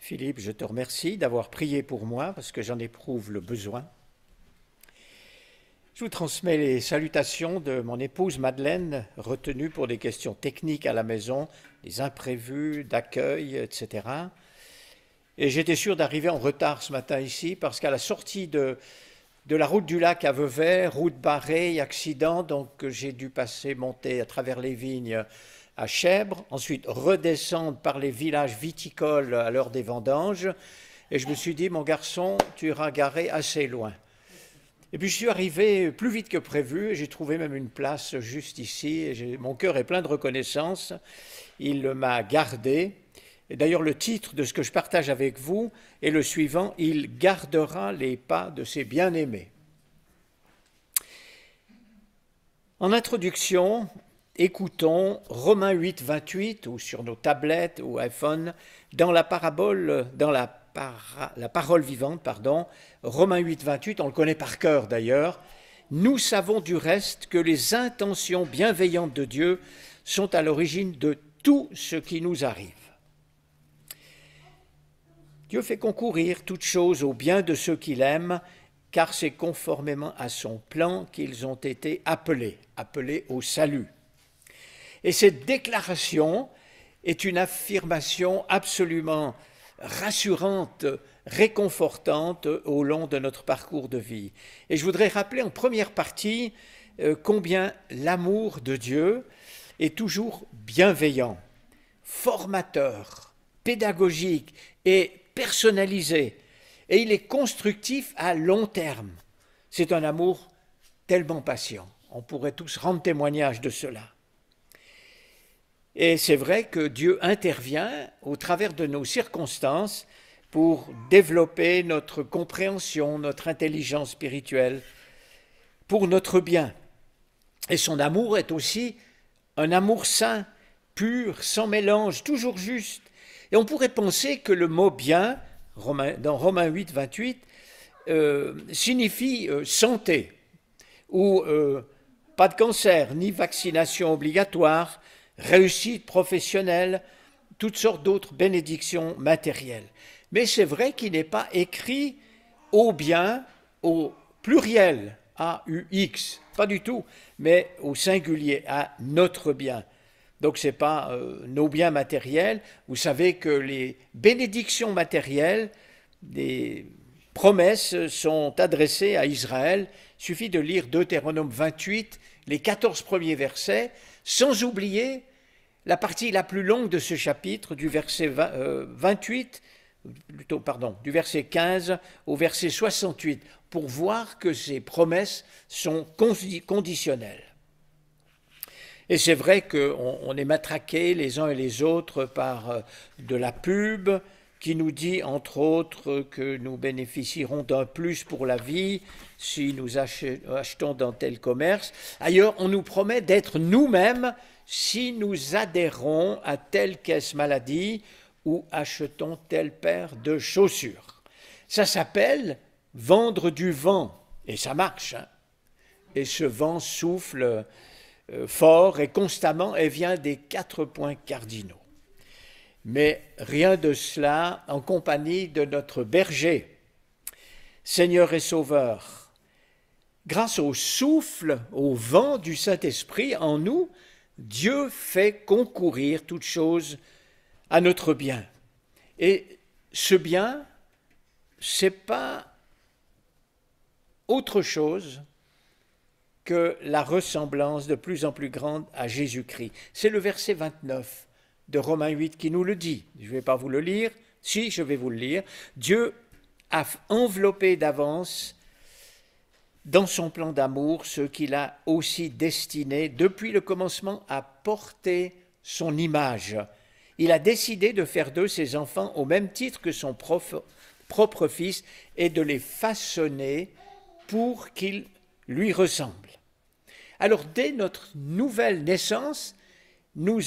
Philippe, je te remercie d'avoir prié pour moi parce que j'en éprouve le besoin. Je vous transmets les salutations de mon épouse Madeleine, retenue pour des questions techniques à la maison, des imprévus, d'accueil, etc. Et j'étais sûr d'arriver en retard ce matin ici parce qu'à la sortie de la route du lac à Vevey, route barrée, accident, donc j'ai dû monter à travers les vignes à Chèbres, ensuite redescendre par les villages viticoles à l'heure des vendanges. Et je me suis dit, mon garçon, tu iras garer assez loin. Et puis je suis arrivé plus vite que prévu, et j'ai trouvé même une place juste ici. Et mon cœur est plein de reconnaissance. Il m'a gardé. Et d'ailleurs, le titre de ce que je partage avec vous est le suivant, « Il gardera les pas de ses bien-aimés ». En introduction, écoutons Romains 8, 28, ou sur nos tablettes ou iPhone, dans la parole vivante, Romains 8, 28, on le connaît par cœur d'ailleurs. Nous savons du reste que les intentions bienveillantes de Dieu sont à l'origine de tout ce qui nous arrive. Dieu fait concourir toutes choses au bien de ceux qu'il aime, car c'est conformément à son plan qu'ils ont été appelés au salut. Et cette déclaration est une affirmation absolument rassurante, réconfortante au long de notre parcours de vie. Et je voudrais rappeler en première partie combien l'amour de Dieu est toujours bienveillant, formateur, pédagogique et personnalisé. Et il est constructif à long terme. C'est un amour tellement patient. On pourrait tous rendre témoignage de cela. Et c'est vrai que Dieu intervient au travers de nos circonstances pour développer notre compréhension, notre intelligence spirituelle, pour notre bien. Et son amour est aussi un amour saint, pur, sans mélange, toujours juste. Et on pourrait penser que le mot « bien », dans Romains 8, 28, signifie santé, ou pas de cancer, ni vaccination obligatoire, réussite professionnelle, toutes sortes d'autres bénédictions matérielles. Mais c'est vrai qu'il n'est pas écrit au bien, au pluriel, A-U-X, pas du tout, mais au singulier, à notre bien. Donc ce n'est pas nos biens matériels. Vous savez que les bénédictions matérielles, des promesses sont adressées à Israël. Il suffit de lire Deutéronome 28, les 14 premiers versets, sans oublier la partie la plus longue de ce chapitre, du verset 15 au verset 68, pour voir que ces promesses sont conditionnelles. Et c'est vrai qu'on est matraqués les uns et les autres par de la pub qui nous dit, entre autres, que nous bénéficierons d'un plus pour la vie si nous achetons dans tel commerce. Ailleurs, on nous promet d'être nous-mêmes si nous adhérons à telle caisse maladie ou achetons telle paire de chaussures. Ça s'appelle vendre du vent, et ça marche. Hein. Et ce vent souffle fort et constamment et vient des 4 points cardinaux. Mais rien de cela en compagnie de notre berger, Seigneur et Sauveur. Grâce au souffle, au vent du Saint-Esprit en nous, Dieu fait concourir toutes choses à notre bien. Et ce bien, ce n'est pas autre chose que la ressemblance de plus en plus grande à Jésus-Christ. C'est le verset 29 de Romains 8 qui nous le dit. Je ne vais pas vous le lire. Si, je vais vous le lire. Dieu a enveloppé d'avance dans son plan d'amour ceux qu'il a aussi destinés depuis le commencement à porter son image. Il a décidé de faire d'eux ses enfants au même titre que son propre fils et de les façonner pour qu'ils lui ressemblent. Alors, dès notre nouvelle naissance, nous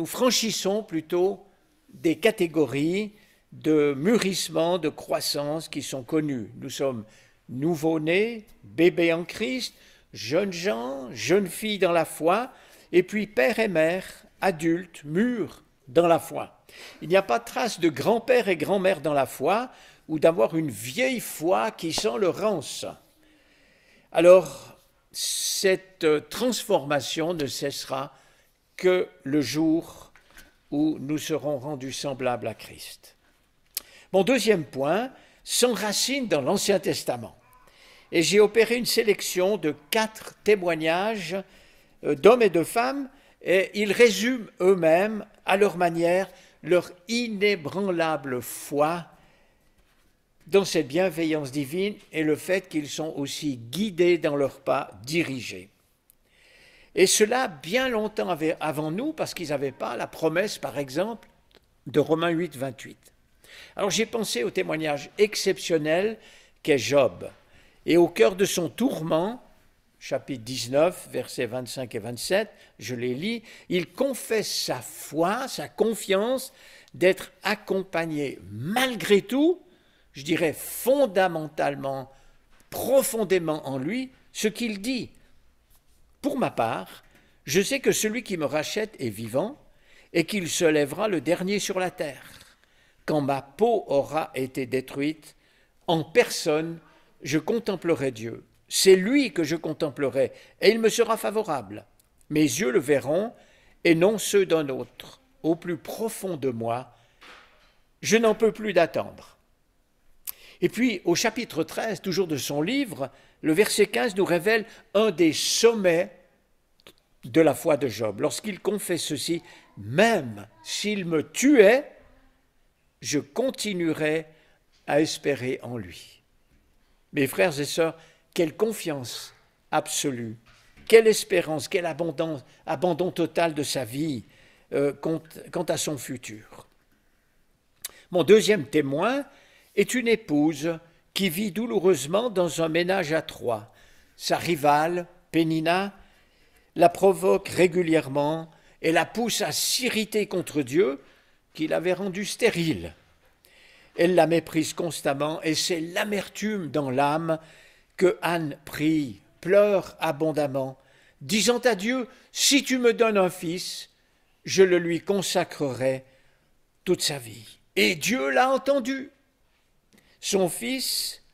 franchissons plutôt des catégories de mûrissement, de croissance qui sont connues. Nous sommes nouveau-nés, bébés en Christ, jeunes gens, jeunes filles dans la foi, et puis père et mère, adultes, mûrs, dans la foi. Il n'y a pas de trace de grand-père et grand-mère dans la foi ou d'avoir une vieille foi qui sent le rance. Alors, cette transformation ne cessera que le jour où nous serons rendus semblables à Christ. Mon deuxième point s'enracine dans l'Ancien Testament. Et j'ai opéré une sélection de 4 témoignages d'hommes et de femmes, et ils résument eux-mêmes, à leur manière, leur inébranlable foi dans cette bienveillance divine et le fait qu'ils sont aussi guidés dans leurs pas, dirigés. Et cela bien longtemps avant nous, parce qu'ils n'avaient pas la promesse, par exemple, de Romains 8, 28. Alors j'ai pensé au témoignage exceptionnel qu'est Job. Et au cœur de son tourment, chapitre 19, versets 25 et 27, je les lis, il confesse sa foi, sa confiance d'être accompagné malgré tout, je dirais fondamentalement, profondément en lui, ce qu'il dit. Pour ma part, je sais que celui qui me rachète est vivant et qu'il se lèvera le dernier sur la terre. Quand ma peau aura été détruite, en personne, je contemplerai Dieu. C'est lui que je contemplerai, et il me sera favorable. Mes yeux le verront, et non ceux d'un autre. Au plus profond de moi, je n'en peux plus d'attendre. Et puis, au chapitre 13, toujours de son livre, le verset 15 nous révèle un des sommets de la foi de Job. Lorsqu'il confesse ceci, « Même s'il me tuait, je continuerai à espérer en lui. » Mes frères et sœurs, quelle confiance absolue, quelle espérance, quel abandon total de sa vie quant à son futur. Mon deuxième témoin est une épouse qui vit douloureusement dans un ménage à 3. Sa rivale, Pénina, la provoque régulièrement et la pousse à s'irriter contre Dieu qui l'avait rendue stérile. Elle la méprise constamment et c'est l'amertume dans l'âme que Anne prie, pleure abondamment, disant à Dieu, « Si tu me donnes un fils, je le lui consacrerai toute sa vie. » Et Dieu l'a entendu. Son fils,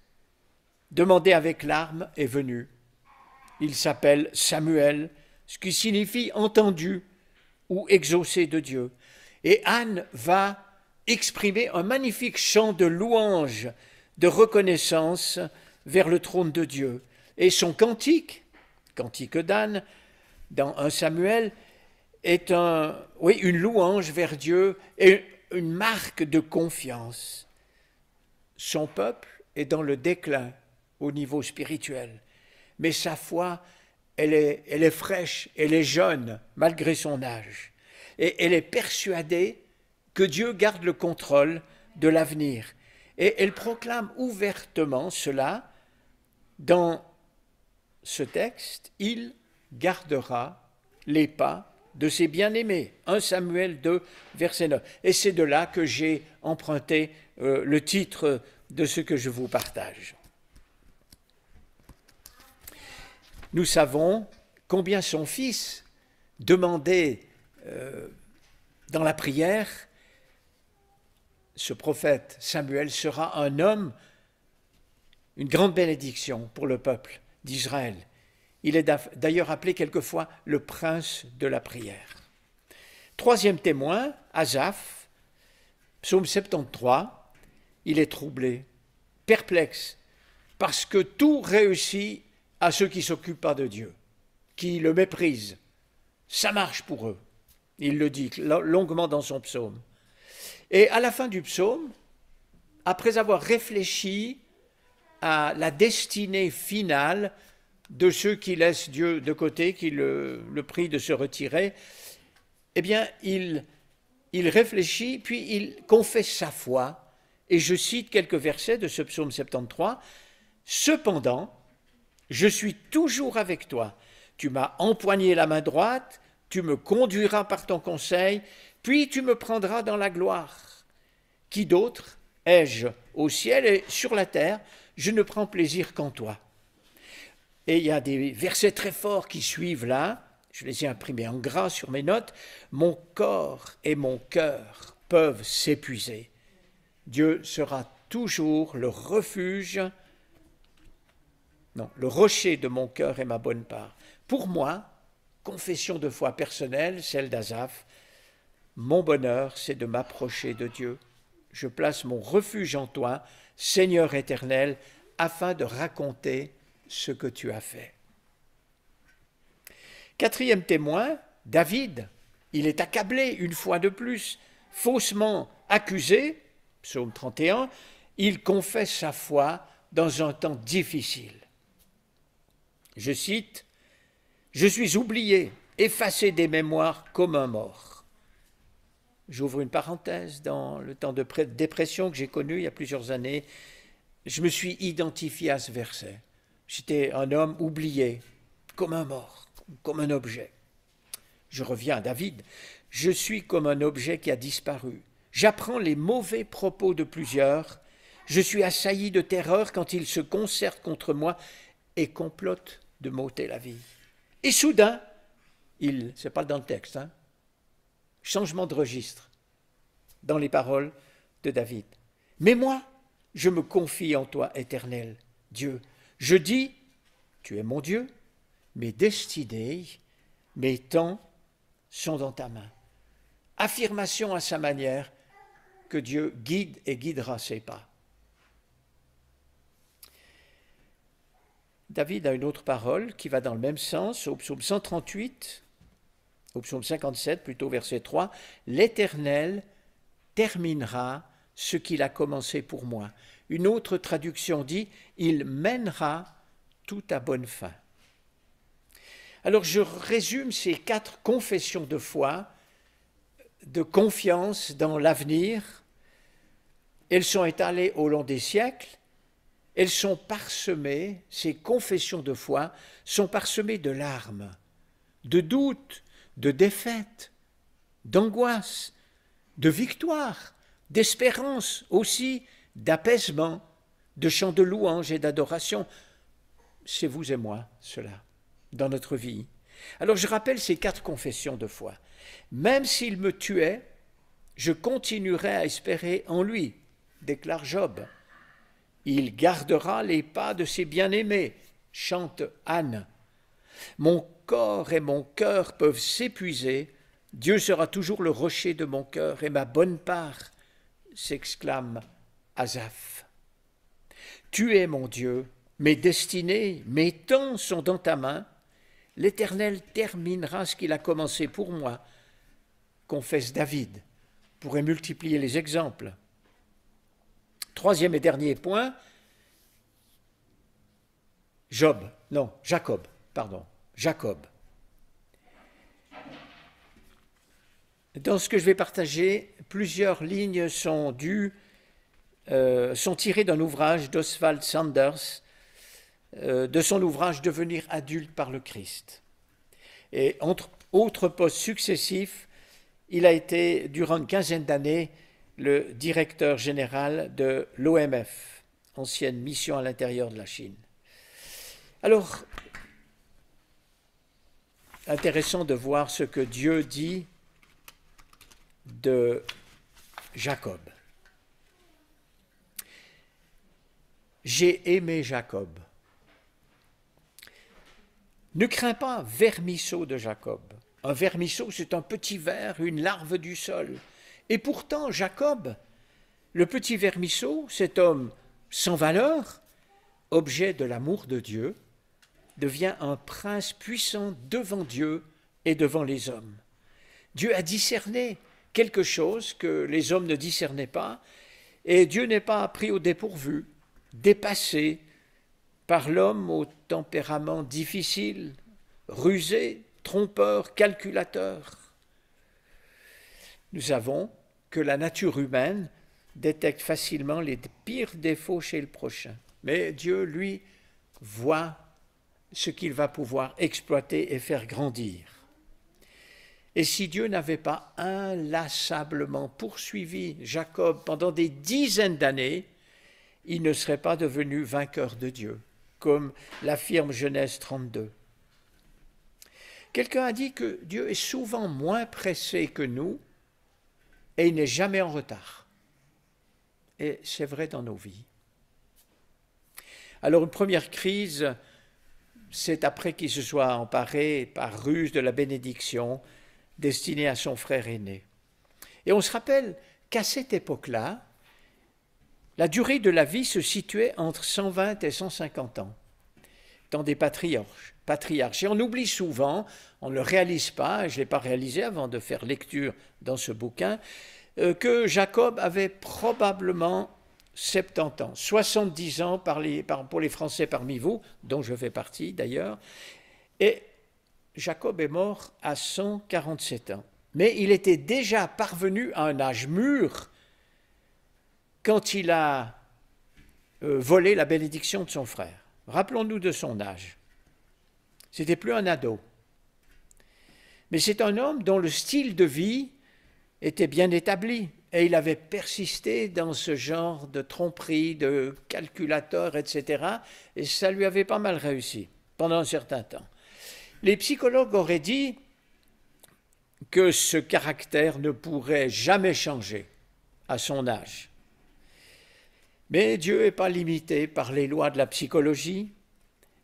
demandé avec larmes, est venu. Il s'appelle Samuel, ce qui signifie entendu ou exaucé de Dieu. Et Anne va exprimer un magnifique chant de louange, de reconnaissance vers le trône de Dieu. Et son cantique d'Anne, dans 1 Samuel, est une louange vers Dieu et une marque de confiance. Son peuple est dans le déclin au niveau spirituel, mais sa foi, elle est fraîche, elle est jeune, malgré son âge. Et elle est persuadée que Dieu garde le contrôle de l'avenir. Et elle proclame ouvertement cela dans ce texte, « Il gardera les pas de ses bien-aimés ». 1 Samuel 2, verset 9. Et c'est de là que j'ai emprunté le titre de ce que je vous partage. Nous savons combien son fils demandait dans la prière, ce prophète Samuel sera un homme, une grande bénédiction pour le peuple d'Israël. Il est d'ailleurs appelé quelquefois le prince de la prière. Troisième témoin, Asaph, psaume 73, il est troublé, perplexe, parce que tout réussit à ceux qui ne s'occupent pas de Dieu, qui le méprisent. Ça marche pour eux. Il le dit longuement dans son psaume. Et à la fin du psaume, après avoir réfléchi à la destinée finale de ceux qui laissent Dieu de côté, qui le prient de se retirer, eh bien, il réfléchit, puis il confesse sa foi. Et je cite quelques versets de ce psaume 73. « Cependant, je suis toujours avec toi. Tu m'as empoigné la main droite, tu me conduiras par ton conseil, puis tu me prendras dans la gloire. Qui d'autre ai-je au ciel et sur la terre? Je ne prends plaisir qu'en toi. » Et il y a des versets très forts qui suivent là, je les ai imprimés en gras sur mes notes, mon corps et mon cœur peuvent s'épuiser. Dieu sera toujours le refuge, non, le rocher de mon cœur et ma bonne part. Pour moi, confession de foi personnelle, celle d'Asaph, mon bonheur, c'est de m'approcher de Dieu. Je place mon refuge en toi, Seigneur éternel, afin de raconter ce que tu as fait. Quatrième témoin, David. Il est accablé une fois de plus, faussement accusé, psaume 31, il confesse sa foi dans un temps difficile. Je cite, « Je suis oublié, effacé des mémoires comme un mort. » J'ouvre une parenthèse, dans le temps de dépression que j'ai connu il y a plusieurs années, je me suis identifié à ce verset. J'étais un homme oublié, comme un mort, comme un objet. Je reviens à David. Je suis comme un objet qui a disparu. J'apprends les mauvais propos de plusieurs. Je suis assailli de terreur quand ils se concertent contre moi et complotent de m'ôter la vie. Et soudain, c'est pas dans le texte, changement de registre dans les paroles de David. Mais moi, je me confie en toi, éternel Dieu. Je dis, tu es mon Dieu, mes destinées, mes temps sont dans ta main. Affirmation à sa manière que Dieu guide et guidera ses pas. David a une autre parole qui va dans le même sens, au psaume 138, au psaume 57, plutôt verset 3, « L'Éternel terminera ce qu'il a commencé pour moi. » Une autre traduction dit « Il mènera tout à bonne fin. » Alors je résume ces 4 confessions de foi, de confiance dans l'avenir. Elles sont étalées au long des siècles. Elles sont parsemées, ces confessions de foi sont parsemées de larmes, de doutes, de défaites, d'angoisse, de victoire, d'espérance aussi, d'apaisement, de chants de louange et d'adoration. C'est vous et moi, cela, dans notre vie. Alors je rappelle ces 4 confessions de foi. Même s'il me tuait, je continuerai à espérer en lui, déclare Job. Il gardera les pas de ses bien-aimés, chante Anne. Mon corps et mon cœur peuvent s'épuiser, Dieu sera toujours le rocher de mon cœur et ma bonne part, s'exclame Asaph. Tu es mon Dieu, mes destinées, mes temps sont dans ta main. L'Éternel terminera ce qu'il a commencé pour moi, confesse David. On pourrait multiplier les exemples. Troisième et dernier point, Jacob. Dans ce que je vais partager, plusieurs lignes sont tirées d'un ouvrage d'Oswald Sanders, de son ouvrage « Devenir adulte par le Christ ». Et entre autres postes successifs, il a été, durant une quinzaine d'années, le directeur général de l'OMF, ancienne mission à l'intérieur de la Chine. Alors, intéressant de voir ce que Dieu dit de Jacob. J'ai aimé Jacob. Ne crains pas, vermisseau de Jacob. Un vermisseau, c'est un petit ver, une larve du sol. Et pourtant, Jacob, le petit vermisseau, cet homme sans valeur, objet de l'amour de Dieu, devient un prince puissant devant Dieu et devant les hommes. Dieu a discerné quelque chose que les hommes ne discernaient pas, et Dieu n'est pas pris au dépourvu, dépassé par l'homme au tempérament difficile, rusé, trompeur, calculateur. Nous savons que la nature humaine détecte facilement les pires défauts chez le prochain. Mais Dieu, lui, voit ce qu'il va pouvoir exploiter et faire grandir. Et si Dieu n'avait pas inlassablement poursuivi Jacob pendant des dizaines d'années, il ne serait pas devenu vainqueur de Dieu, comme l'affirme Genèse 32. Quelqu'un a dit que Dieu est souvent moins pressé que nous et il n'est jamais en retard. Et c'est vrai dans nos vies. Alors une première crise, c'est après qu'il se soit emparé par ruse de la bénédiction destinée à son frère aîné. Et on se rappelle qu'à cette époque-là, la durée de la vie se situait entre 120 et 150 ans, dans des patriarches. Et on oublie souvent, on ne le réalise pas, et je ne l'ai pas réalisé avant de faire lecture dans ce bouquin, que Jacob avait probablement 70 ans, 70 ans pour les Français parmi vous, dont je fais partie d'ailleurs, et Jacob est mort à 147 ans. Mais il était déjà parvenu à un âge mûr quand il a volé la bénédiction de son frère. Rappelons-nous de son âge. C'était plus un ado. Mais c'est un homme dont le style de vie était bien établi et il avait persisté dans ce genre de tromperie, de calculateur, etc. Et ça lui avait pas mal réussi pendant un certain temps. Les psychologues auraient dit que ce caractère ne pourrait jamais changer à son âge. Mais Dieu n'est pas limité par les lois de la psychologie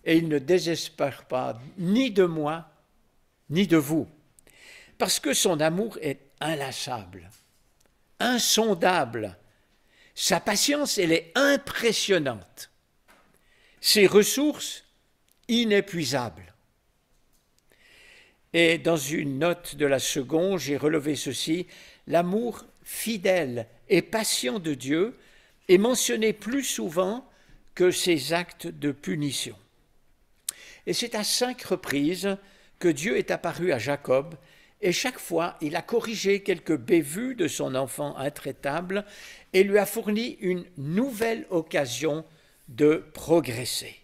et il ne désespère pas ni de moi ni de vous, parce que son amour est inlassable, insondable. Sa patience, elle est impressionnante. Ses ressources, inépuisables. Et dans une note de la seconde, j'ai relevé ceci: l'amour fidèle et patient de Dieu est mentionné plus souvent que ses actes de punition. Et c'est à 5 reprises que Dieu est apparu à Jacob, et chaque fois, il a corrigé quelques bévues de son enfant intraitable et lui a fourni une nouvelle occasion de progresser.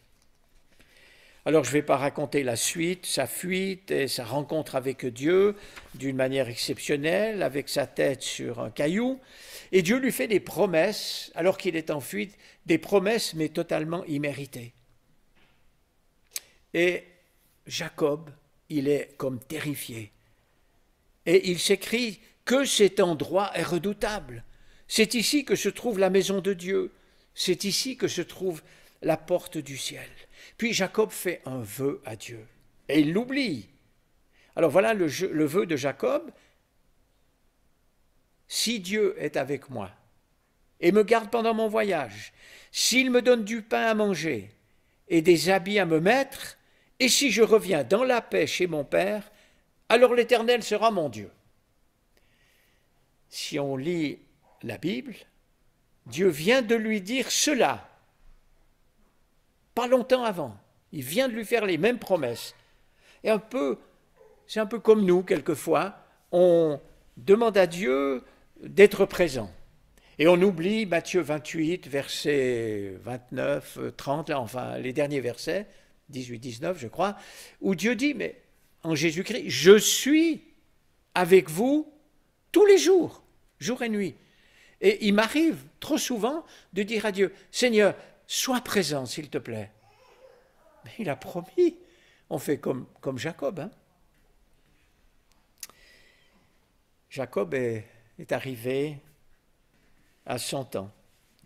Alors, je ne vais pas raconter la suite, sa fuite et sa rencontre avec Dieu d'une manière exceptionnelle, avec sa tête sur un caillou. Et Dieu lui fait des promesses, alors qu'il est en fuite, des promesses mais totalement imméritées. Et Jacob, il est comme terrifié. Et il s'écrie que cet endroit est redoutable. C'est ici que se trouve la maison de Dieu. C'est ici que se trouve la porte du ciel. Puis Jacob fait un vœu à Dieu. Et il l'oublie. Alors voilà le vœu de Jacob. Si Dieu est avec moi et me garde pendant mon voyage, s'il me donne du pain à manger et des habits à me mettre, et si je reviens dans la paix chez mon Père, alors l'Éternel sera mon Dieu. Si on lit la Bible, Dieu vient de lui dire cela, pas longtemps avant. Il vient de lui faire les mêmes promesses. Et c'est un peu comme nous, quelquefois, on demande à Dieu d'être présent. Et on oublie Matthieu 28, versets 29, 30, enfin les derniers versets, 18, 19 je crois, où Dieu dit, mais en Jésus-Christ, je suis avec vous tous les jours, jour et nuit. Et il m'arrive trop souvent de dire à Dieu, Seigneur, sois présent s'il te plaît. Mais il a promis, on fait comme Jacob. Hein. Jacob est arrivé à 100 ans.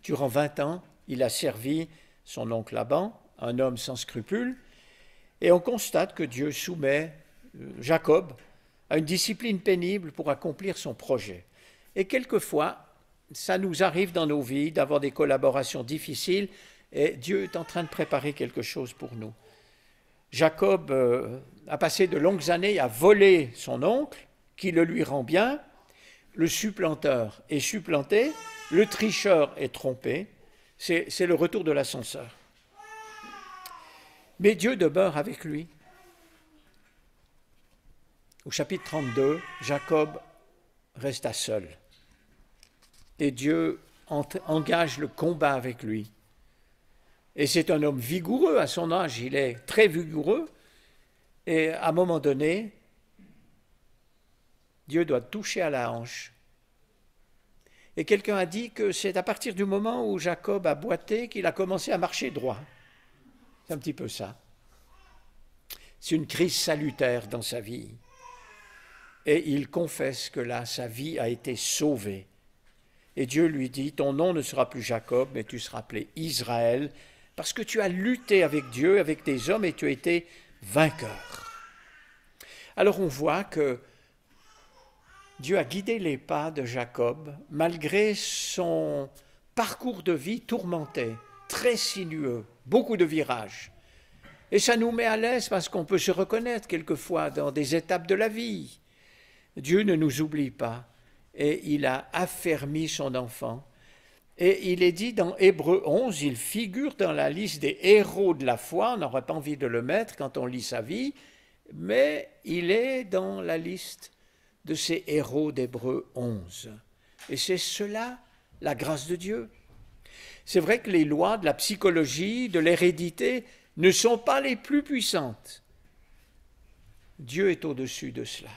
Durant 20 ans, il a servi son oncle Laban, un homme sans scrupules, et on constate que Dieu soumet Jacob à une discipline pénible pour accomplir son projet. Et quelquefois, ça nous arrive dans nos vies d'avoir des collaborations difficiles et Dieu est en train de préparer quelque chose pour nous. Jacob a passé de longues années à voler son oncle, qui le lui rend bien. Le supplanteur est supplanté, le tricheur est trompé. C'est le retour de l'ascenseur. Mais Dieu demeure avec lui. Au chapitre 32, Jacob resta seul. Et Dieu engage le combat avec lui. Et c'est un homme vigoureux à son âge, il est très vigoureux. Et à un moment donné, Dieu doit toucher à la hanche. Et quelqu'un a dit que c'est à partir du moment où Jacob a boité qu'il a commencé à marcher droit. C'est un petit peu ça. c'est une crise salutaire dans sa vie. Et il confesse que là, sa vie a été sauvée. Et Dieu lui dit, ton nom ne sera plus Jacob, mais tu seras appelé Israël, parce que tu as lutté avec Dieu, avec des hommes, et tu as été vainqueur. Alors on voit que Dieu a guidé les pas de Jacob, malgré son parcours de vie tourmenté, très sinueux, beaucoup de virages. Et ça nous met à l'aise parce qu'on peut se reconnaître quelquefois dans des étapes de la vie. Dieu ne nous oublie pas et il a affermi son enfant. Et il est dit dans Hébreux 11, il figure dans la liste des héros de la foi, on n'aurait pas envie de le mettre quand on lit sa vie, mais il est dans la liste de ces héros d'Hébreux 11. Et c'est cela, la grâce de Dieu. C'est vrai que les lois de la psychologie, de l'hérédité, ne sont pas les plus puissantes. Dieu est au-dessus de cela.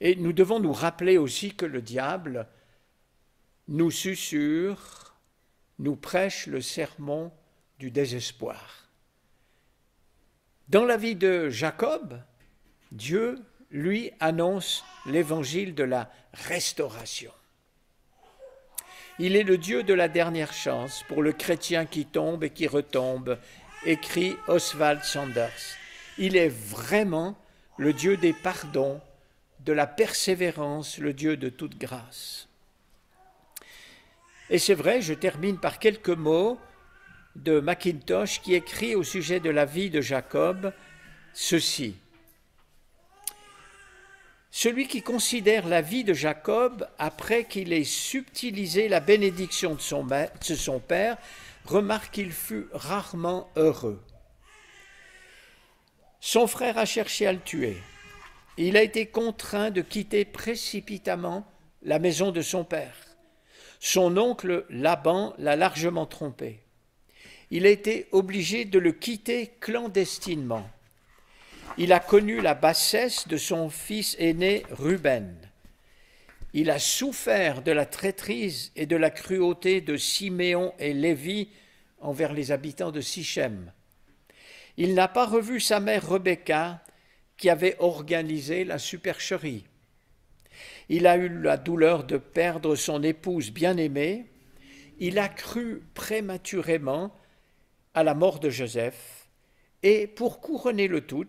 Et nous devons nous rappeler aussi que le diable nous susurre, nous prêche le sermon du désespoir. Dans la vie de Jacob, Dieu, lui, annonce l'évangile de la restauration. Il est le Dieu de la dernière chance pour le chrétien qui tombe et qui retombe, écrit Oswald Sanders. Il est vraiment le Dieu des pardons, de la persévérance, le Dieu de toute grâce. Et c'est vrai, je termine par quelques mots de Mackintosh qui écrit au sujet de la vie de Jacob ceci. Celui qui considère la vie de Jacob après qu'il ait subtilisé la bénédiction de son père remarque qu'il fut rarement heureux. Son frère a cherché à le tuer. Il a été contraint de quitter précipitamment la maison de son père. Son oncle Laban l'a largement trompé. Il a été obligé de le quitter clandestinement. Il a connu la bassesse de son fils aîné Ruben. Il a souffert de la traîtrise et de la cruauté de Siméon et Lévi envers les habitants de Sichem. Il n'a pas revu sa mère Rebecca, qui avait organisé la supercherie. Il a eu la douleur de perdre son épouse bien-aimée. Il a cru prématurément à la mort de Joseph. Et pour couronner le tout,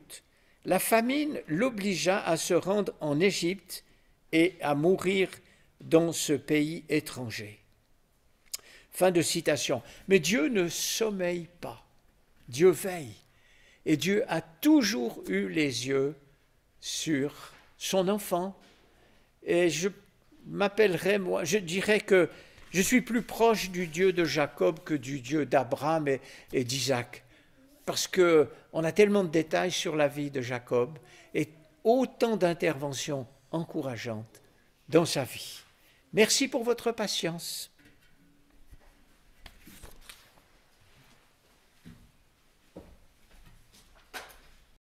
la famine l'obligea à se rendre en Égypte et à mourir dans ce pays étranger. Fin de citation. Mais Dieu ne sommeille pas. Dieu veille. Et Dieu a toujours eu les yeux sur son enfant. Et je dirais que je suis plus proche du Dieu de Jacob que du Dieu d'Abraham et d'Isaac. Parce qu'on a tellement de détails sur la vie de Jacob et autant d'interventions encourageantes dans sa vie. Merci pour votre patience.